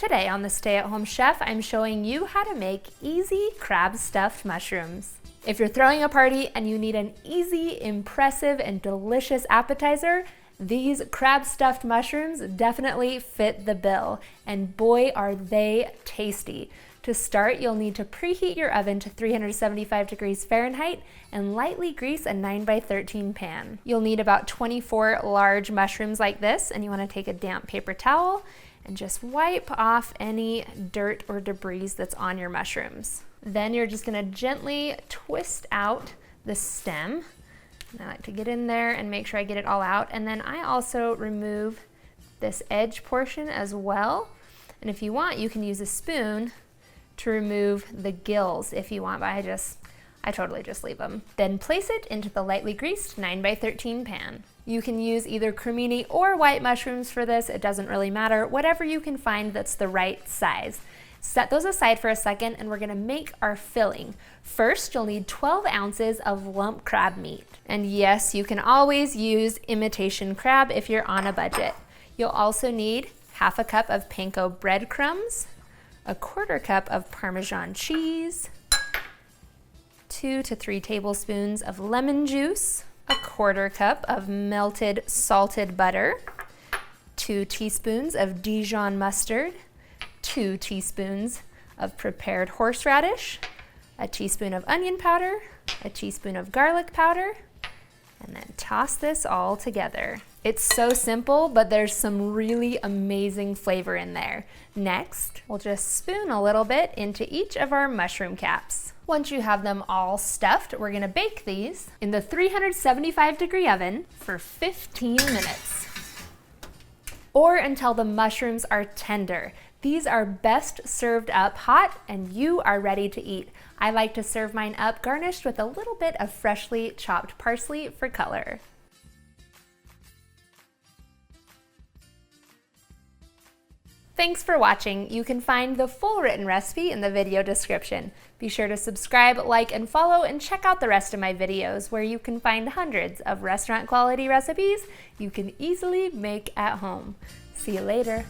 Today on the Stay at Home Chef, I'm showing you how to make easy crab stuffed mushrooms. If you're throwing a party and you need an easy, impressive, and delicious appetizer, these crab stuffed mushrooms definitely fit the bill, and boy are they tasty. To start, you'll need to preheat your oven to 375 degrees Fahrenheit and lightly grease a 9x13 pan. You'll need about 24 large mushrooms like this, and you want to take a damp paper towel and just wipe off any dirt or debris that's on your mushrooms. Then you're just going to gently twist out the stem. And I like to get in there and make sure I get it all out. And then I also remove this edge portion as well. And if you want, you can use a spoon to remove the gills if you want, but I totally just leave them. Then place it into the lightly greased 9x13 pan. You can use either cremini or white mushrooms for this. It doesn't really matter. Whatever you can find that's the right size. Set those aside for a second and we're gonna make our filling. First, you'll need 12 ounces of lump crab meat. And yes, you can always use imitation crab if you're on a budget. You'll also need half a cup of panko breadcrumbs, a quarter cup of parmesan cheese, 2 to 3 tablespoons of lemon juice, a quarter cup of melted salted butter, 2 teaspoons of Dijon mustard, 2 teaspoons of prepared horseradish, a teaspoon of onion powder, a teaspoon of garlic powder, and then toss this all together. It's so simple, but there's some really amazing flavor in there. Next, we'll just spoon a little bit into each of our mushroom caps. Once you have them all stuffed, we're gonna bake these in the 375-degree oven for 15 minutes. Or until the mushrooms are tender. These are best served up hot and you are ready to eat. I like to serve mine up garnished with a little bit of freshly chopped parsley for color. Thanks for watching. You can find the full written recipe in the video description. Be sure to subscribe, like, and follow, and check out the rest of my videos where you can find hundreds of restaurant quality recipes you can easily make at home. See you later.